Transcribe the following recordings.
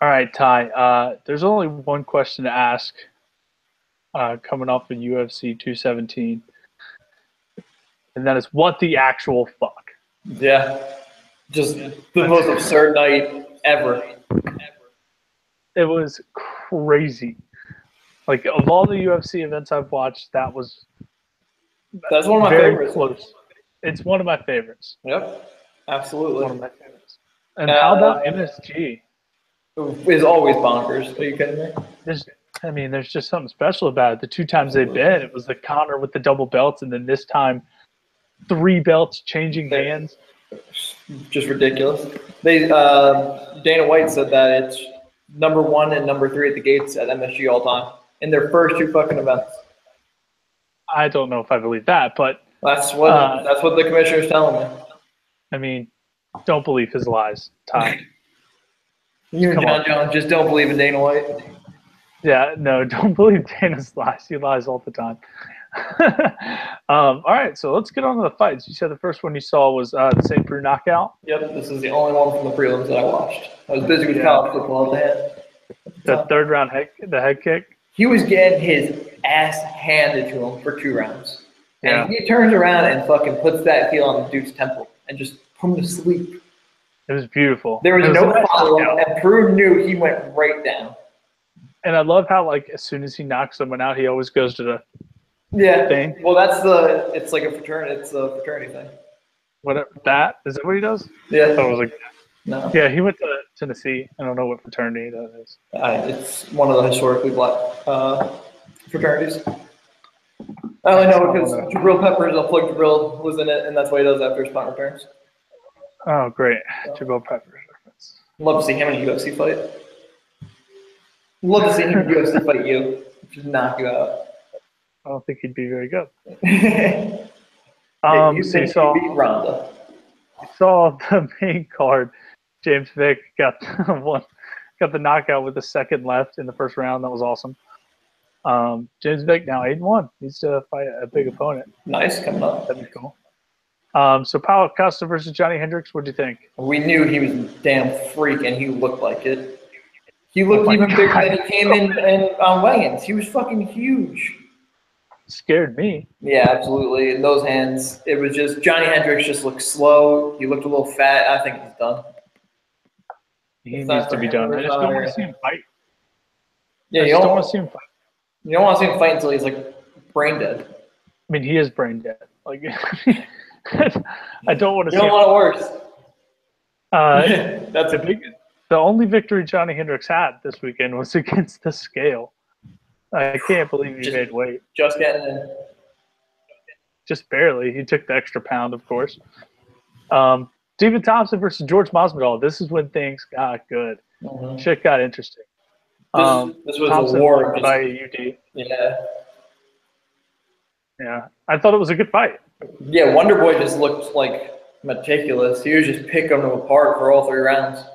All right, Ty. There's only one question to ask coming off of UFC 217, and that is what the actual fuck? Yeah. Just the most absurd night ever. It was crazy. Like, of all the UFC events I've watched, that was That's one of my very favorites. close. It's one of my favorites. Yep. Absolutely. One of my favorites. And how about MSG? Is always bonkers. Are you kidding me? There's just something special about it. The two times they've been, it was the Connor with the double belts, and then this time, 3 belts changing hands. Just ridiculous. Dana White said that it's number 1 and number 3 at the gates at MSG all time in their first 2 fucking events. I don't know if I believe that, but that's what the commissioner's telling me. I mean, don't believe his lies, Ty. You and John Jones just don't believe in Dana White. Yeah, no, don't believe Dana's lies. He lies all the time. All right, so let's get on to the fights. You said the first one you saw was the St. Preux knockout? Yep, this is the only one from the prelims that I watched. I was busy with college football at the The third round head kick? He was getting his ass handed to him for 2 rounds. Yeah. And he turns around and fucking puts that heel on the dude's temple and just put him to sleep. It was beautiful. There was no follow-up, and Prue knew he went right down. And I love how, like, as soon as he knocks someone out, he always goes to the thing. Well, it's like a fraternity thing. What, that? Is that what he does? Yeah. I thought it was like, no. Yeah, he went to Tennessee. I don't know what fraternity that is. It's one of the historically black fraternities. I only know because Jabril Peppers, Unplugged Jabril, was in it, and that's what he does after his punt returns. Oh, great. Jabril Peppers reference. Love to see him in a UFC fight. Love to see him in a UFC fight you. Just knock you out. I don't think he'd be very good. You think he beat Ronda. You saw the main card. James Vick got the knockout with the second left in the first round. That was awesome. James Vick now 8-1. Needs to fight a big opponent. Nice, coming up. That'd be cool. So Paulo Costa versus Johnny Hendricks. What do you think? We knew he was a damn freak, and he looked like it. He looked even bigger than he came in on weigh-ins. He was fucking huge. Scared me. Yeah, absolutely. In those hands, it was just Johnny Hendricks just looked slow. He looked a little fat. I think he's done. He needs to be done. I just don't want to see him fight. Yeah, you don't want to see him fight. You don't want to see him fight until he's like brain dead. I mean, he is brain dead. Like, I don't want to. You don't want it worse. That's a big. The only victory Johnny Hendricks had this weekend was against the scale. I can't believe he made weight. Just getting in. Just barely. He took the extra pound, of course. Stephen Thompson versus George Masvidal. This is when things got good. Mm-hmm. Shit got interesting. This was Thompson a war by UD. Yeah. Yeah. I thought it was a good fight. Yeah, Wonder Boy just looked like meticulous. He was just picking them apart for all 3 rounds.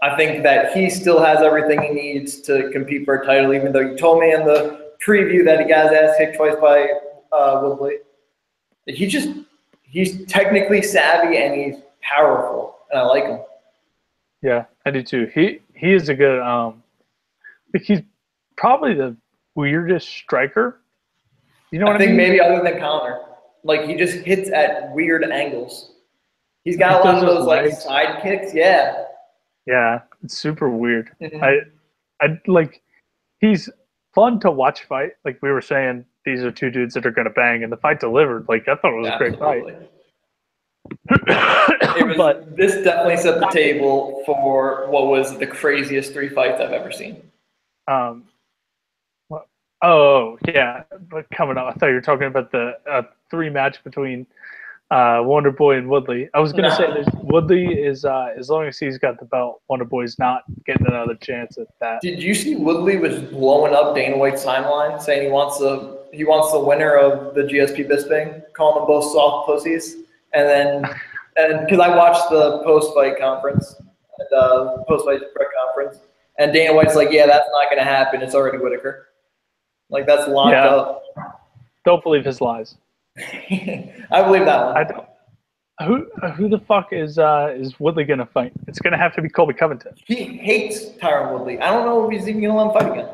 I think that he still has everything he needs to compete for a title, even though you told me in the preview that he got his ass kicked twice by Woodley. He's technically savvy and he's powerful, and I like him. Yeah, I do too. He is a good he's probably the weirdest striker. You know what I mean? I think maybe other than Connor. Like, he just hits at weird angles. He's got a lot of those like side kicks, yeah. Yeah, it's super weird. Mm-hmm. I like, he's fun to watch fight. Like we were saying, these are 2 dudes that are gonna bang, and the fight delivered. Like, I thought it was a great fight. But this definitely set the table for what was the craziest 3 fights I've ever seen. Oh yeah, but coming up, I thought you were talking about the 3 match between Wonder Boy and Woodley. I was gonna say Woodley is as long as he's got the belt, Wonder Boy's not getting another chance at that. Did you see Woodley was blowing up Dana White's timeline, saying he wants the winner of the GSP Bisping, calling them both soft pussies, and because I watched the post-fight conference, post-fight press conference, and Dana White's like, yeah, that's not gonna happen. It's already Whitaker. Like, that's locked up. Don't believe his lies. I believe that one. Who the fuck is Woodley gonna fight? It's gonna have to be Colby Covington. He hates Tyron Woodley. I don't know if he's even gonna let him fight again.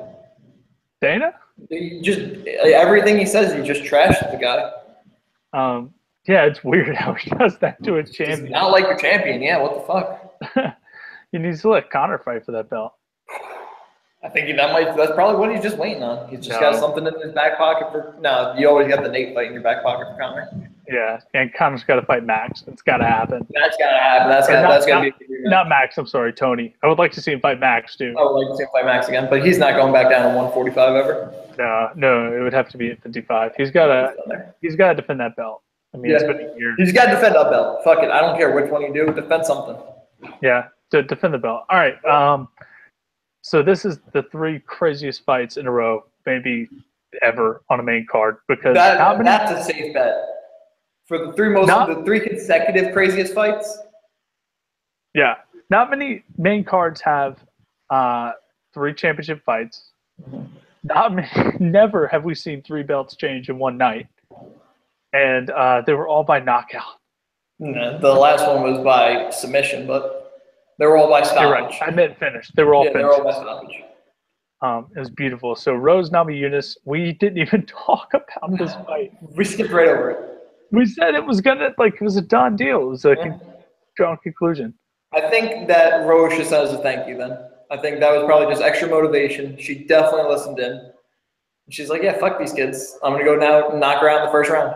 Dana? He just everything he says, he just trashes the guy. Yeah, it's weird how he does that to a champion. It's not like your champion. Yeah, what the fuck? He needs to let Connor fight for that belt. I think that's probably what he's just waiting on. He's just got something in his back pocket for. No, you always got the Nate fight in your back pocket for Connor. Yeah, and Connor's got to fight Max. It's got to happen. That's gotta happen. That's gotta be. Not Max. I'm sorry, Tony. I would like to see him fight Max too. I would like to see him fight Max again, but he's not going back down to 145 ever. No, it would have to be at 55. He's got to defend that belt. I mean, it's been a year. He's got to defend that belt. Fuck it. I don't care which one you do. Defend something. Yeah, to defend the belt. All right. So this is the 3 craziest fights in a row, maybe ever on a main card. Because that's a safe bet. For the 3 consecutive craziest fights. Yeah, not many main cards have 3 championship fights. Not many, never have we seen 3 belts change in one night, and they were all by knockout. No, the last one was by submission, but they were all by stoppage. You're right. I meant finished. They were all finished. They were all by stoppage. It was beautiful. So Rose Namajunas, we didn't even talk about this fight. We skipped right over it. We said it was it was a done deal. It was a drawn conclusion. I think that Rose just says a thank you then. I think that was probably just extra motivation. She definitely listened in. She's like, yeah, fuck these kids. I'm going to go now and knock her out in the first round.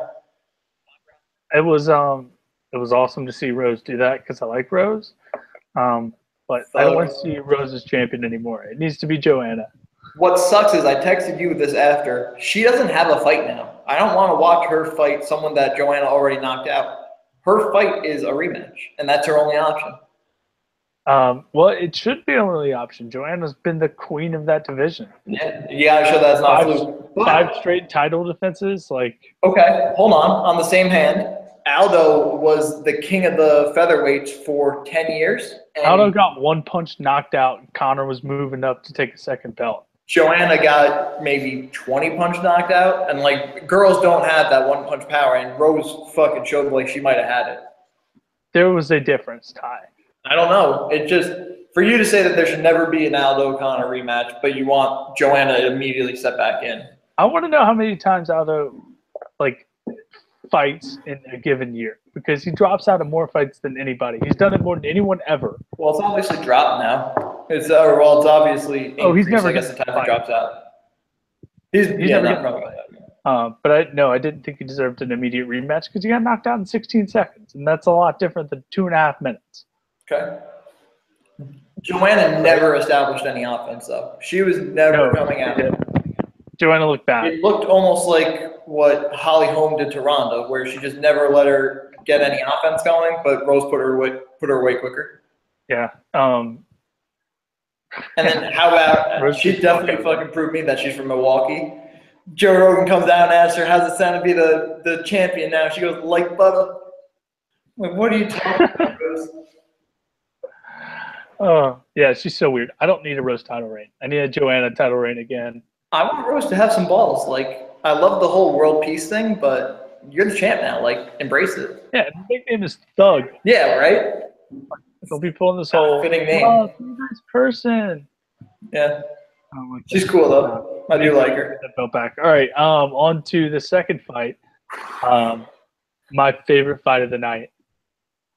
It was awesome to see Rose do that because I like Rose. But I don't want to see Rose as champion anymore. It needs to be Joanna. What sucks is I texted you this after. She doesn't have a fight now. I don't want to watch her fight someone that Joanna already knocked out. Her fight is a rematch, and that's her only option. Well, it should be our only option. Joanna's been the queen of that division. Yeah, you gotta show that's not fluke. 5 straight title defenses. Okay, hold on. On the same hand, Aldo was the king of the featherweights for 10 years. Aldo got 1 punch knocked out, and Connor was moving up to take a second belt. Joanna got maybe 20 punch knocked out, and girls don't have that 1 punch power, and Rose fucking showed like she might have had it. There was a difference, Ty. I don't know. It just, for you to say that there should never be an Aldo Connor rematch, but you want Joanna to immediately step back in. I want to know how many times Aldo fights in a given year, because he drops out of more fights than anybody. He's done it more than anyone ever. Well, it's obviously dropped now. It's obviously increased, he's never. I guess the time he drops out. He's never probably. But I didn't think he deserved an immediate rematch because he got knocked out in 16 seconds, and that's a lot different than 2.5 minutes. Okay. Joanna never established any offense, though. She was never coming out. Joanna looked bad. It looked almost like what Holly Holm did to Ronda, where she just never let her get any offense going, but Rose put her away quicker. Yeah. And then how about she definitely fucking proved me that she's from Milwaukee. Joe Rogan comes down and asks her, how's it sound to be the champion now? She goes, like butter. What are you talking about, Rose? Oh, yeah, she's so weird. I don't need a Rose title reign. I need a Joanna title reign again. I want Rose to have some balls. I love the whole world peace thing, but you're the champ now. Embrace it. Yeah, the nickname is Thug. Yeah, right? Don't be pulling this whole fitting name. Oh, nice person. Yeah. She's cool, though. I do like her. That belt back. All right, on to the second fight. My favorite fight of the night.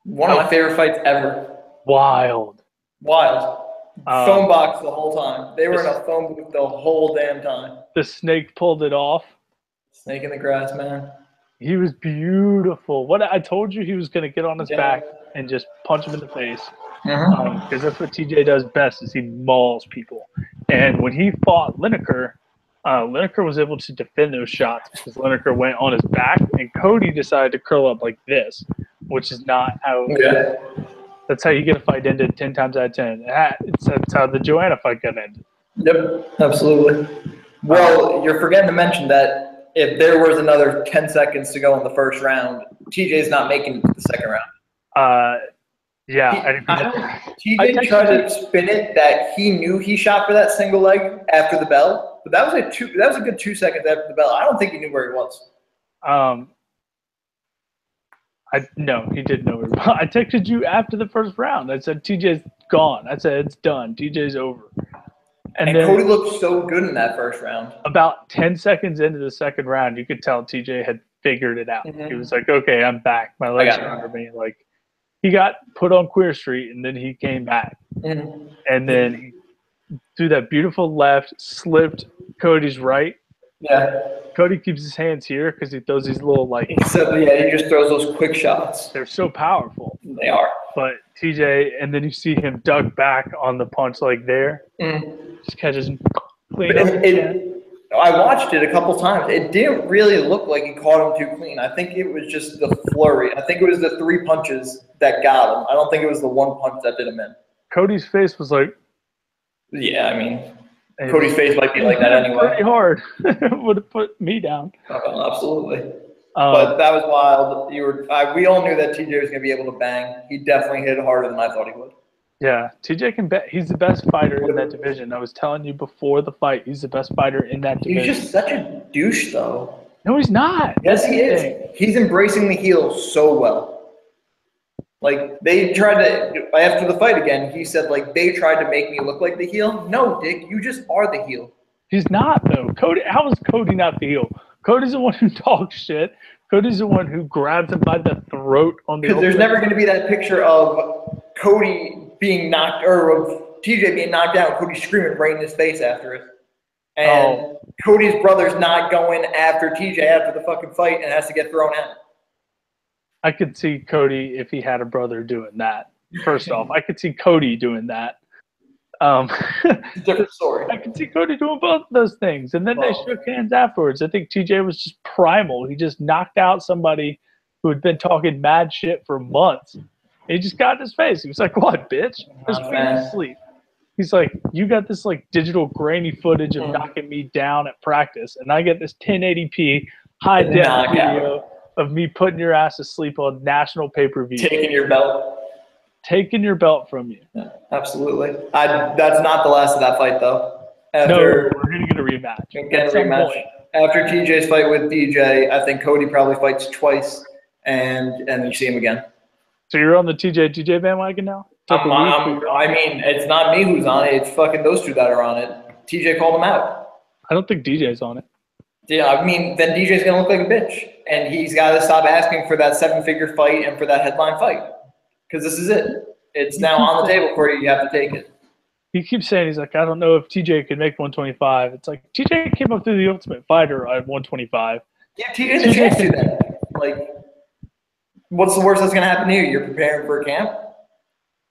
One of my favorite fights ever. Wild. Phone box the whole time. They were in a phone booth the whole damn time. The snake pulled it off. Snake in the grass, man. He was beautiful. What I told you, he was going to get on his back and just punch him in the face. Because that's what TJ does best, is he mauls people. And when he fought Lineker, Lineker was able to defend those shots because Lineker went on his back, and Cody decided to curl up like this, which is not how. Yeah. That's how you get a fight ended 10 times out of 10. That's how the Joanna fight got ended. Yep, absolutely. Well, you're forgetting to mention that if there was another 10 seconds to go in the first round, TJ's not making it to the second round. Yeah. TJ tried to spin it that he knew he shot for that single leg after the bell, but that was a good 2 seconds after the bell. I don't think he knew where he was. No, he didn't know. I texted you after the first round. I said TJ's gone. I said it's done. TJ's over. And then Cody looked so good in that first round. About 10 seconds into the second round, you could tell TJ had figured it out. He was like, "Okay, I'm back. My legs are under me." Like, he got put on Queer Street, and then he came back, and then he threw that beautiful left, slipped Cody's right. Yeah. Cody keeps his hands here because he throws these little he just throws those quick shots. They're so powerful. They are. But TJ, and then you see him duck back on the punch like there. Just catches him clean up. I watched it a couple times. It didn't really look like he caught him too clean. I think it was just the flurry. I think it was the 3 punches that got him. I don't think it was the 1 punch that did him in. Cody's face was like. Yeah, I mean, Cody's face might be like that anyway. Pretty hard. Would have put me down. Absolutely. But that was wild. We all knew that TJ was going to be able to bang. He definitely hit it harder than I thought he would. Yeah, TJ can bet. He's the best fighter in that division. I was telling you before the fight, he's the best fighter in that division. He's just such a douche, though. No, he's not. Yes, he is. He's embracing the heel so well. Like, they tried to, after the fight again, he said, like, they tried to make me look like the heel. No, Dick, you just are the heel. He's not, though. Cody, how is Cody not the heel? Cody's the one who talks shit. Cody's the one who grabs him by the throat on the. Because there's never going to be that picture of Cody being knocked, or of TJ being knocked out, Cody screaming right in his face after it. And Cody's brother's not going after TJ after the fucking fight and has to get thrown out. I could see Cody if he had a brother doing that. First off, I could see Cody doing that. Different story. I could see Cody doing both of those things, and then they shook hands afterwards. I think TJ was just primal. He just knocked out somebody who had been talking mad shit for months. He just got in his face. He was like, "What, bitch? Just put me to sleep." He's like, "You got this like digital grainy footage of knocking me down at practice, and I get this 1080p high def video of me putting your ass to sleep on national pay-per-view, taking your belt." Taking your belt from you. Yeah, absolutely. That's not the last of that fight, though. No, we're going to get a rematch. After TJ's fight with DJ, I think Cody probably fights twice, and then you see him again. So you're on the TJ bandwagon now? I mean, it's not me who's on it. It's fucking those two that are on it. TJ called him out. I don't think DJ's on it. Yeah, I mean, then DJ's going to look like a bitch, and he's got to stop asking for that 7-figure fight and for that headline fight. Because this is it. It's now on the table for you. You have to take it. He keeps saying, he's like, I don't know if TJ could make 125. It's like, TJ came up through the Ultimate Fighter at 125. Yeah, TJ the chance to do that. Like, what's the worst that's going to happen to you? You're preparing for a camp?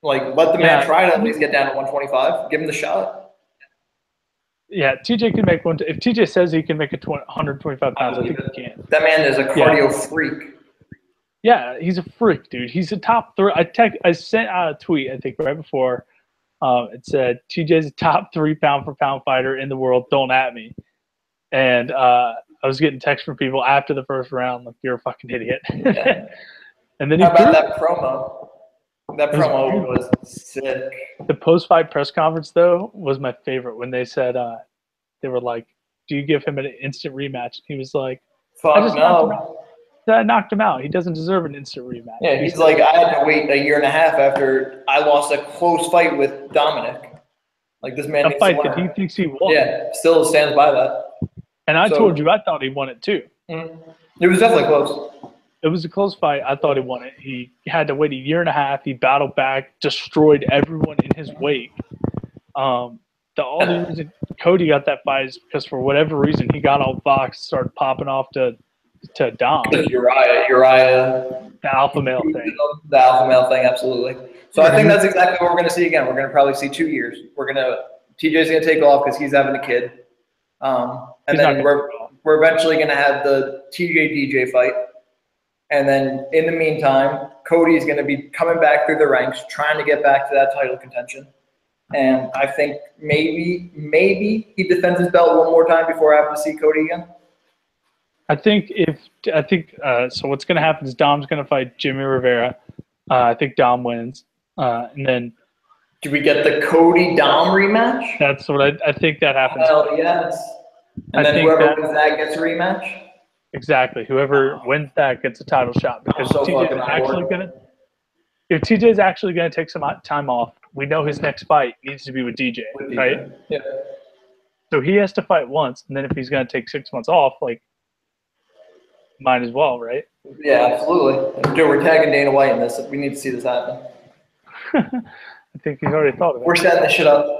Like, let the man try to at least get down to 125. Give him the shot. Yeah, TJ can make one. If TJ says he can make 125 pounds, I think he can. That man is a cardio freak. Yeah, he's a freak, dude. He's a top 3. I sent out a tweet, I think, right before. It said, TJ's a top 3 pound-for-pound fighter in the world. Don't at me. And I was getting texts from people after the first round, like, you're a fucking idiot. Yeah. And then how about that promo? That promo was sick. The post-fight press conference, though, was my favorite when they said, they were like, do you give him an instant rematch? He was like, fuck no. I knocked him out. He doesn't deserve an instant rematch. Yeah, he's like, I had to wait a year and a half after I lost a close fight with Dominic. Like, this man needs to win. A fight that he thinks he won. Yeah, still stands by that. And I told you I thought he won it too. It was definitely close. It was a close fight. I thought he won it. He had to wait a year and a half. He battled back, destroyed everyone in his wake. The only reason Cody got that fight is because for whatever reason he got on Fox, started popping off to Dom. Uriah. The alpha male thing. The alpha male thing, absolutely. So I think that's exactly what we're going to see again. We're going to probably see 2 years. TJ's going to take off because he's having a kid. And then we're eventually going to have the TJ-DJ fight. And then in the meantime, Cody's going to be coming back through the ranks, trying to get back to that title contention. And I think maybe he defends his belt one more time before I have to see Cody again. So what's going to happen is Dom's going to fight Jimmy Rivera. I think Dom wins. And then do we get the Cody Dom rematch? That's what I think that happens. Hell yes. And then whoever wins that gets a rematch? Exactly. Whoever wins that gets a title shot because So TJ fucking is actually bored. gonna. If TJ's actually gonna take some time off, we know his next fight needs to be with DJ, With right? DJ. Yeah. So he has to fight once, and then if he's gonna take 6 months off, like, might as well, right? Yeah, absolutely. Dude, we're tagging Dana White in this. We need to see this happen. I think he's already thought of We're it. setting this shit up.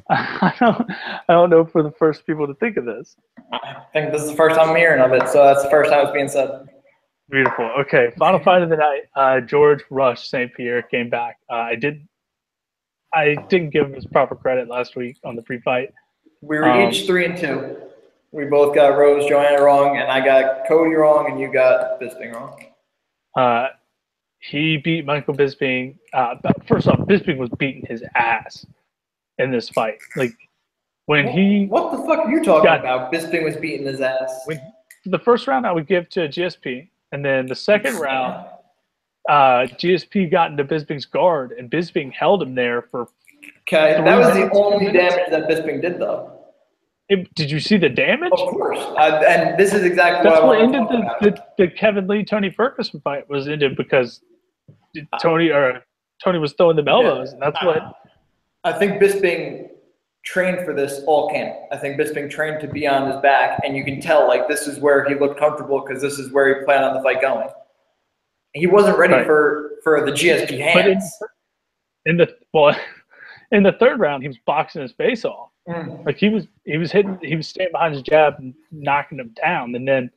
I don't know if we're the first people to think of this. I think this is the first time I'm hearing of it, so that's the first time it's being said. Beautiful. Okay, final fight of the night. George Rush St. Pierre came back. I didn't give him his proper credit last week on the pre-fight. We were each 3-2. We both got Rose Joanna wrong, and I got Cody wrong, and you got Bisping wrong. He beat Michael Bisping. First off, Bisping was beating his ass in this fight. Like, when he what the fuck are you talking about? Bisping was beating his ass. The first round I would give to GSP, and then the second round, GSP got into Bisping's guard, and Bisping held him there for. Okay, that was the only damage that Bisping did, though. Did you see the damage? Of course, and this is exactly That's what I ended about. the Kevin Lee Tony Ferguson fight was ended because Tony was throwing them elbows, and that's what. I think Bisping trained for this all camp. I think Bisping trained to be on his back, and you can tell like this is where he looked comfortable because this is where he planned on the fight going. He wasn't ready for the GSP hands. But in the third round, he was boxing his face off. Like he was staying behind his jab and knocking him down, and then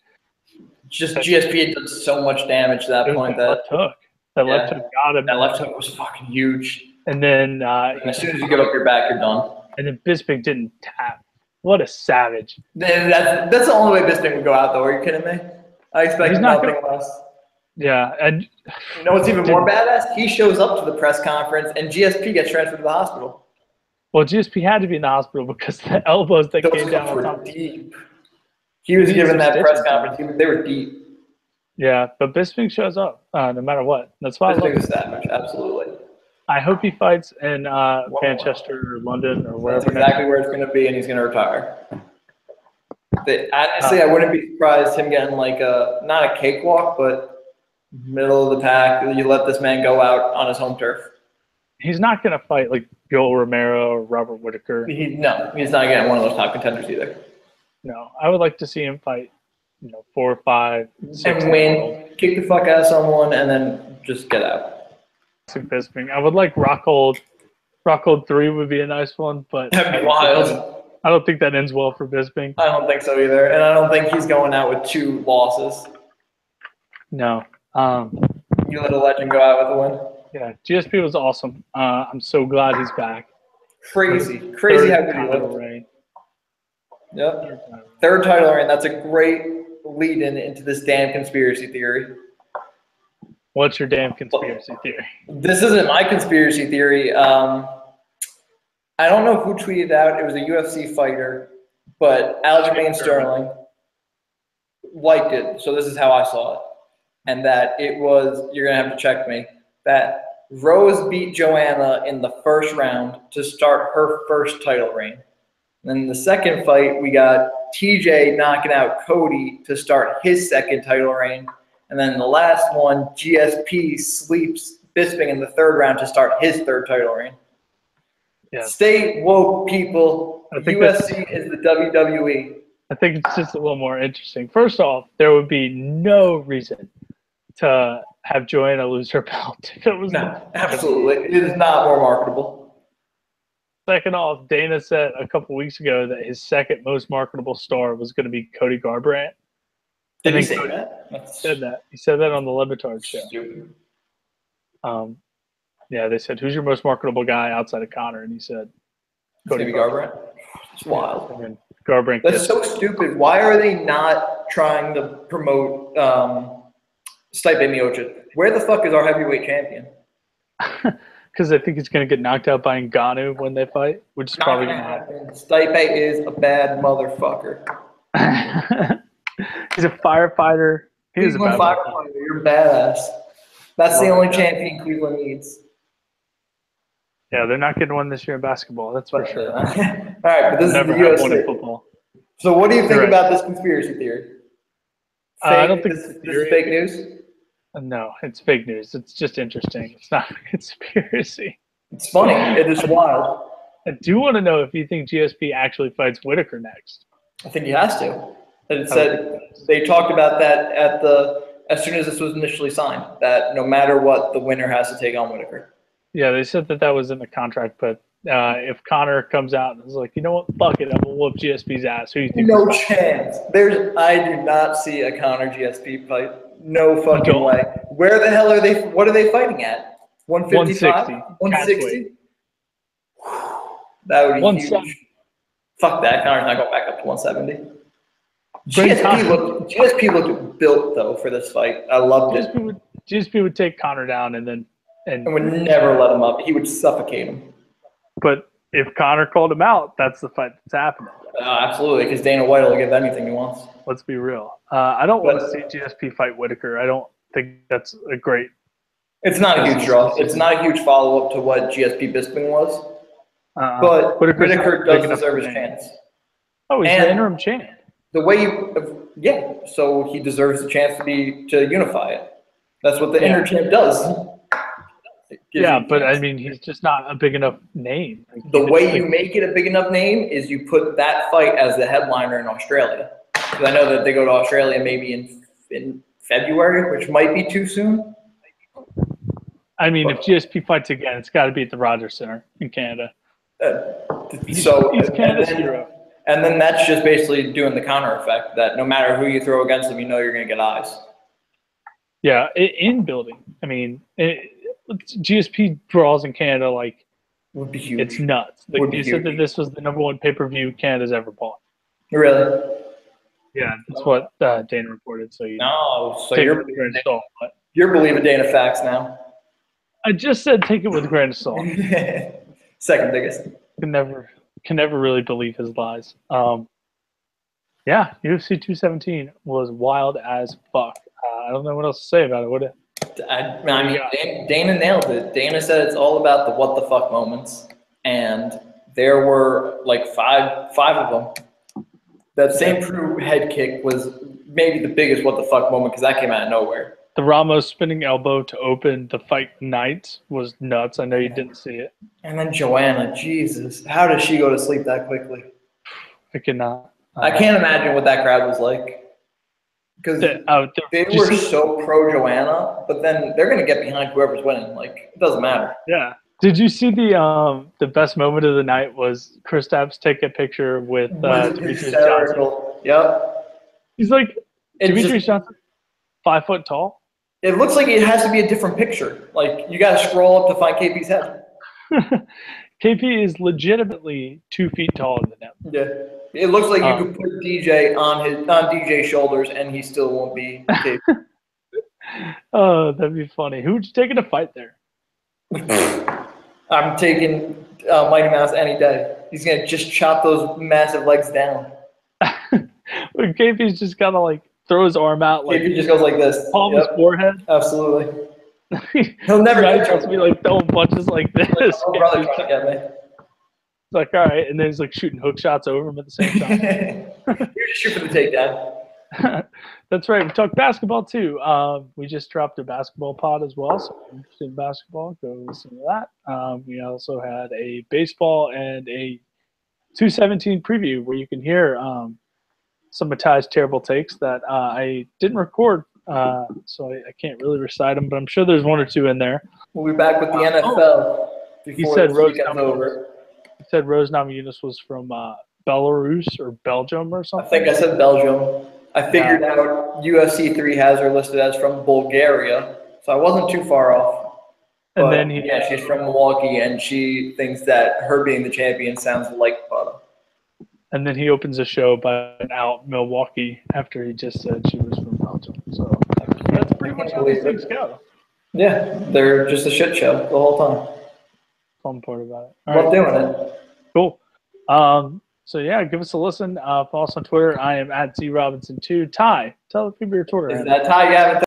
just GSP had done so much damage at that point that left hook got him. That left hook was fucking huge. And then as soon as you get up your back, you're done. And then Bisping didn't tap. What a savage! That's the only way Bisping would go out, though. Are you kidding me? I expect nothing less. Yeah, and you know what's even more badass? He shows up to the press conference, and GSP gets transferred to the hospital. Well, GSP had to be in the hospital because the elbows that came down on top. Deep. He was given that press conference. They were deep. Yeah, but Bisping shows up no matter what. That's why Bisping is savage, absolutely. I hope he fights in Manchester or London or wherever. That's exactly where it's going to be, and he's going to retire. Honestly, I wouldn't be surprised him getting like not a cakewalk, but middle of the pack. You let this man go out on his home turf. He's not going to fight like Joel Romero or Robert Whitaker. He's not getting one of those top contenders either. No, I would like to see him fight, 4 or 5, 6, and win, kick the fuck out of someone, and then just get out. Bisping. I would like Rockhold. Rockhold 3 would be a nice one, but that'd be wild. I don't think that ends well for Bisping. I don't think so either, and I don't think he's going out with 2 losses. No. You let a legend go out with a win. Yeah, GSP was awesome. I'm so glad he's back. Crazy how good he looked. Yep. 3rd title reign. That's a great lead-in into this damn conspiracy theory. What's your damn conspiracy theory? This isn't my conspiracy theory. I don't know who tweeted out. It was a UFC fighter, but Aljamain Sterling liked it. So this is how I saw it. And that it was, you're going to have to check me, that Rose beat Joanna in the first round to start her first title reign. And then in the second fight, we got TJ knocking out Cody to start his second title reign. And then the last one, GSP sleeps Bisping in the 3rd round to start his 3rd title reign. Yeah. Stay woke, people. UFC is the WWE. I think it's just a little more interesting. First off, there would be no reason to have Joanna lose her belt. If it was absolutely. It is not more marketable. Second off, Dana said a couple weeks ago that his second most marketable star was going to be Cody Garbrandt. Did he say that? He said that on the Levitard show. Stupid. Yeah, they said, who's your most marketable guy outside of Connor? And he said, Cody Garbrandt. It's wild. I mean, Garbrandt. That's so stupid. Why are they not trying to promote Stipe Miocic? Where the fuck is our heavyweight champion? Because I think he's going to get knocked out by Ngannou when they fight, which is probably going to happen. Stipe is a bad motherfucker. He's a firefighter. He's a firefighter. You're badass. That's the only champion Cleveland needs. Yeah, they're not getting one this year in basketball. That's for sure. All right, but this is the UFC. One in football. So what do you think about this conspiracy theory? I don't Fake. think This is fake news. No, it's fake news. It's just interesting. It's not a conspiracy. It's funny. It is wild. I do want to know if you think GSP actually fights Whitaker next. I think he has to. And it said they talked about that as soon as this was initially signed, that no matter what, the winner has to take on Whitaker. Yeah, they said that was in the contract, but if Connor comes out and is like, you know what, fuck it, I'm gonna whoop GSP's ass. Who do you think? No chance. I do not see a Connor GSP fight. No fucking way. Where the hell are they? What are they fighting at? 155? 160? That would be huge. Fuck that. Connor's not going back up to 170. GSP looked built though for this fight. I loved it. GSP would take Connor down and would never let him up. He would suffocate him. But if Connor called him out, that's the fight that's happening. Absolutely, because Dana White will give anything he wants. Let's be real. I don't want to see GSP fight Whitaker. I don't think that's a great. It's not a huge draw. It's not a huge follow-up to what GSP Bisping was. But Whitaker does deserve his chance. Oh, he's the interim champ. The way so he deserves the chance to unify it. That's what the interim champ does. Yeah, but I mean, he's just not a big enough name. The way you make it a big enough name is you put that fight as the headliner in Australia. Because I know that they go to Australia maybe in February, which might be too soon. I mean, if GSP fights again, it's got to be at the Rogers Center in Canada. He's Canada's hero. And then that's just basically doing the counter effect that no matter who you throw against him, you know you're going to get eyes. Yeah, in building. I mean, GSP draws in Canada would be huge. It's nuts. You said that this was the #1 pay-per-view Canada's ever bought. Really? Yeah, that's what Dana reported. So you're believing Dana facts now. I just said take it with a grain of salt. Second biggest. Can never really believe his lies. Yeah, UFC 217 was wild as fuck. I don't know what else to say about it. What I mean, Dana nailed it. Dana said it's all about the what the fuck moments, and there were like five of them. That same Prue head kick was maybe the biggest what the fuck moment because that came out of nowhere. The Ramos spinning elbow to open the fight night was nuts. I know you didn't see it. And then Joanna, Jesus, how does she go to sleep that quickly? I cannot. I can't imagine what that crowd was like. Because they were so pro Joanna, but then they're going to get behind whoever's winning. Like, it doesn't matter. Yeah. Did you see the best moment of the night was Kristaps take a picture with Demetrius Johnson? Yep. He's like, Demetrius Johnson, 5 foot tall. It looks like it has to be a different picture. Like, you got to scroll up to find KP's head. KP is legitimately 2 feet taller than him. Yeah. It looks like you could put DJ on DJ's shoulders and he still won't be KP. Oh, that'd be funny. Who would you take in a fight there? I'm taking Mighty Mouse any day. He's going to just chop those massive legs down. When KP's just got to, like, throw his arm out. Like, KP just goes like this. Palm his forehead. Absolutely. He'll never get to be, like, throwing punches like this. Like, oh, brother trying to get me. It's like, all right. And then he's, like, shooting hook shots over him at the same time. You're just shooting for the takedown. That's right. We talked basketball, too. We just dropped a basketball pod as well. So if you're interested in basketball, go listen to that. We also had a baseball and a 217 preview where you can hear some of Ty's terrible takes that I didn't record. So I can't really recite them, but I'm sure there's 1 or 2 in there. We'll be back with the NFL He said Rose Namajunas was from Belarus or Belgium or something. I think I said Belgium. I figured out UFC 3 has her listed as from Bulgaria, so I wasn't too far off. And then she's from Milwaukee, and she thinks that her being the champion sounds like butter. And then he opens the show by out Milwaukee after he just said she was from Belgium. So that's pretty much how these things go. Yeah, they're just a shit show the whole time. Fun part about it. Love doing it. Cool. So yeah, give us a listen. Follow us on Twitter. I am at ZRobinson2. Ty, tell the people your Twitter. Is that Ty? You haven't